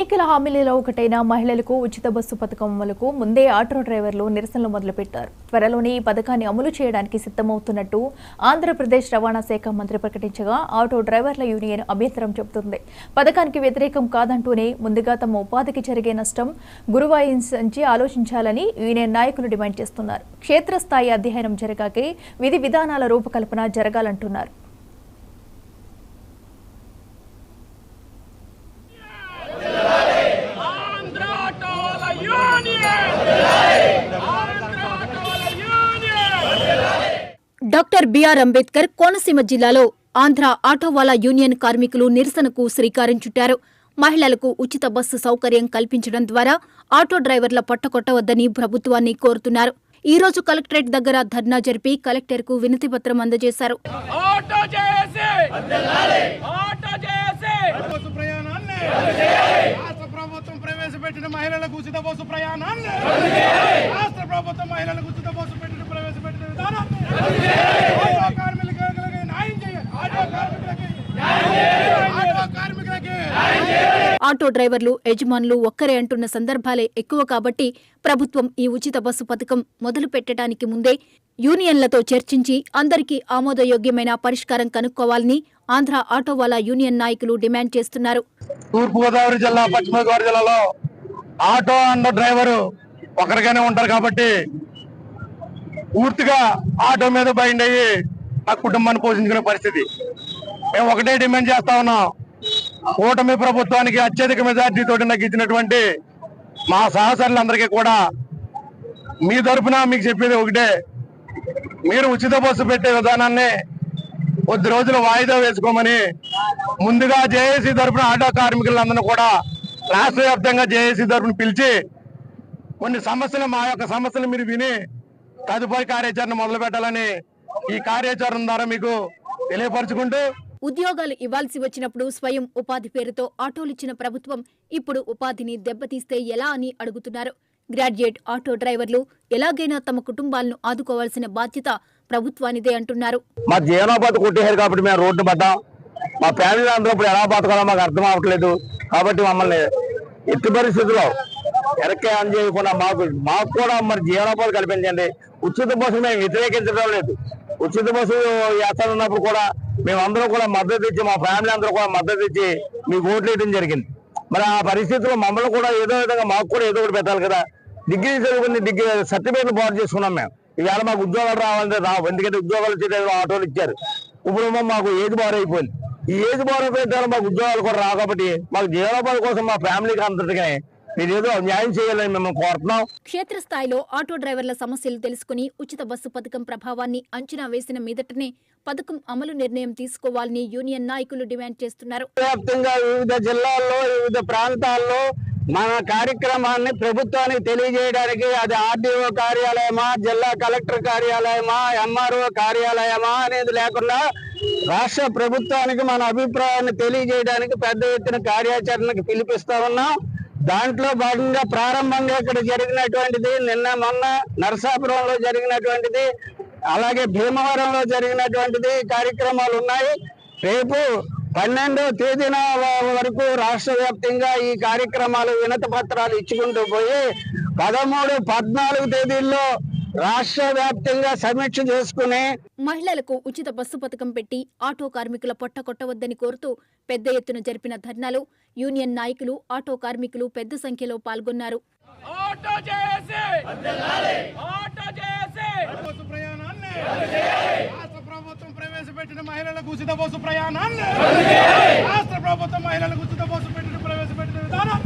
ఎన్నికల హామీలలో ఒకటైన మహిళలకు ఉచిత బస్సు పథకం అమలుకు ముందే ఆటో డ్రైవర్లు నిరసనలు మొదలుపెట్టారు. త్వరలోనే ఈ పథకాన్ని అమలు చేయడానికి సిద్ధమవుతున్నట్టు ఆంధ్రప్రదేశ్ రవాణా శాఖ మంత్రి ప్రకటించగా ఆటో డ్రైవర్ల యూనియన్ అభ్యంతరం చెబుతుంది. పథకానికి వ్యతిరేకం కాదంటూనే ముందుగా తమ ఉపాధికి జరిగే నష్టం గురువాయించి ఆలోచించాలని యూనియన్ నాయకులు డిమాండ్ చేస్తున్నారు. క్షేత్రస్థాయి అధ్యయనం జరగాకే విధి విధానాల రూపకల్పన జరగాలంటున్నారు. డాక్టర్ బిఆర్ అంబేద్కర్ కోనసీమ జిల్లాలో ఆంధ్ర ఆటోవాలా యూనియన్ కార్మికులు నిరసనకు శ్రీకారం చుట్టారు. మహిళలకు ఉచిత బస్సు సౌకర్యం కల్పించడం ద్వారా ఆటో డ్రైవర్ల పట్టకొట్టవద్దని ప్రభుత్వాన్ని కోరుతున్నారు. ఈ రోజు కలెక్టరేట్ దగ్గర ధర్నా జరిపి కలెక్టర్కు వినతిపత్రం అందజేశారు. ప్రవేశపెట్టిన మహిళలకు ఉచిత బస్సు ప్రయాణాన్ని రాష్ట్ర ప్రభుత్వం మహిళలకు ఉచిత బస్సు పెట్టిన ప్రవేశపెట్టిన విధానాన్ని ఆటో కార్మికులకి న్యాయం చేయాలి. ఆటో డ్రైవర్లు యజమానులు ఒక్కరే అంటున్న సందర్భాలే ఎక్కువ కాబట్టి ప్రభుత్వం ఈ ఉచిత బస్సు పథకం మొదలు పెట్టడానికి ముందే యూనియన్లతో చర్చించి అందరికీ ఆమోదయోగ్యమైన పరిష్కారం కనుక్కోవాలని ఆంధ్ర ఆటోవాలా యూనియన్ నాయకులు డిమాండ్ చేస్తున్నారు. తూర్పుగోదావరి జిల్లా, పశ్చిమ గోదావరి జిల్లాలో ఆటో అండ్ డ్రైవరు ఒకరిగానే ఉంటారు కాబట్టి పూర్తిగా ఆటో మీద బైండ్ అయ్యి ఆ కుటుంబాన్ని పోషించుకునే పరిస్థితి. మేము ఒకటే డిమాండ్ చేస్తా ఉన్నాం. కూటమి ప్రభుత్వానికి అత్యధిక మెజార్టీతో నాకు ఇచ్చినటువంటి మా సహచరులందరికీ కూడా మీ తరఫున మీకు చెప్పేది ఒకటే, మీరు ఉచిత బస్సు పెట్టే విధానాన్ని కొద్ది రోజులు వాయిదా వేసుకోమని ముందుగా జేఏసీ తరఫున ఆటో కార్మికులందరూ కూడా రాష్ట్ర వ్యాప్తంగా జేఏసీ తరఫున పిలిచి కొన్ని సమస్యలు, మా యొక్క సమస్యలు మీరు విని తదుపరి కార్యాచరణ మొదలు పెట్టాలని ఈ కార్యాచరణ ద్వారా మీకు తెలియపరచుకుంటూ, ఉద్యోగాలు ఇవ్వాల్సి వచ్చినప్పుడు స్వయం ఉపాధి పేరుతో ఆటోలిచ్చిన ప్రభుత్వం ఇప్పుడు ఉపాధిని దెబ్బతీస్తే ఎలా అని అడుగుతున్నారు. గ్రాడ్యుయేట్ ఆటో డ్రైవర్లు ఎలాగైనా తమ కుటుంబాలను ఆదుకోవాల్సిన బాధ్యత ప్రభుత్వానిదే అంటున్నారు. మా జీవనోపాధి కొట్టేశారు కాబట్టి మేము రోడ్డు పడ్డాం. మా ఫ్యామిలీ అందరూ ఇప్పుడు ఎలా బతకాలో మాకు అర్థం అవ్వట్లేదు. కాబట్టి మమ్మల్ని ఎట్టి పరిస్థితుల్లో వెనక్కి ఆన్ చేయకుండా మాకు కూడా మరి జీవనోపాధి కల్పించండి. ఉచిత బస్సు మేము వ్యతిరేకించడం లేదు. ఉచిత బస్సు వేస్తున్నప్పుడు కూడా మేమందరం కూడా మద్దతు ఇచ్చి, మా ఫ్యామిలీ అందరూ కూడా మద్దతు ఇచ్చి మీకు ఓట్లు వేయడం జరిగింది. మరి ఆ పరిస్థితుల్లో మమ్మల్ని కూడా ఏదో విధంగా మాకు కూడా ఏదో ఒకటి పెట్టాలి కదా. డిగ్రీ చదువుకుని డిగ్రీ సర్టిఫికేట్లు పాటు చేసుకున్నాం మేము. ఈవేళ మాకు ఉద్యోగాలు రావాలంటే రావు. ఎందుకంటే ఉద్యోగాలు వచ్చేటప్పుడు ఆటోలు ఇచ్చారు. ఇప్పుడు మాకు ఏజ్ బార్ అయిపోయింది. ఈ ఏజ్ బార్ అయిపోయిన మాకు ఉద్యోగాలు కూడా రావు. కాబట్టి మాకు జీవనోపాధి కోసం మా ఫ్యామిలీకి అంతటిగానే మీరు ఏదో న్యాయం చేయాలని మేము కోరుతున్నాం. క్షేత్రస్థాయిలో ఆటో డ్రైవర్ల సమస్యలు తెలుసుకుని ఉచిత బస్సు పథకం ప్రభావాన్ని అంచనా వేసిన మీదటనే పథకం అమలు నిర్ణయం తీసుకోవాలని యూనియన్ నాయకులు డిమాండ్ చేస్తున్నారు. వ్యాప్తంగా వివిధ జిల్లాల్లో, వివిధ ప్రాంతాల్లో మన కార్యక్రమాన్ని ప్రభుత్వానికి తెలియజేయడానికి అది ఆర్డీఓ కార్యాలయమా, జిల్లా కలెక్టర్ కార్యాలయమా, ఎంఆర్ఓ కార్యాలయమా అనేది లేకుండా రాష్ట్ర ప్రభుత్వానికి మన అభిప్రాయాన్ని తెలియజేయడానికి పెద్ద ఎత్తున కార్యాచరణకు పిలిపిస్తా ఉన్నాం. దాంట్లో భాగంగా ప్రారంభంగా ఇక్కడ జరిగినటువంటిది, నిన్న మొన్న నరసాపురంలో జరిగినటువంటిది, అలాగే భీమవరంలో జరిగినటువంటిది కార్యక్రమాలు ఉన్నాయి. రేపు 12వ తేదీన వరకు రాష్ట్ర వ్యాప్తంగా ఈ కార్యక్రమాలు వినతి పత్రాలు ఇచ్చుకుంటూ పోయి 13, 14 తేదీల్లో రాష్ట్ర వ్యాప్తంగా సమీక్ష చేసుకుని మహిళలకు ఉచిత బస్సు పథకం పెట్టి ఆటో కార్మికుల పొట్ట కొట్టవద్దని కోరుతూ పెద్ద ఎత్తున జరిపిన ధర్నాలో యూనియన్ నాయకులు, ఆటో కార్మికులు పెద్ద సంఖ్యలో పాల్గొన్నారు. ప్రవేశపెట్టిన మహిళలకు ఉచిత బస్సు ప్రయాణాన్ని రాష్ట్ర ప్రభుత్వం మహిళలకు ఉచిత బస్సు పెట్టిన ప్రవేశపెట్టిన విధానం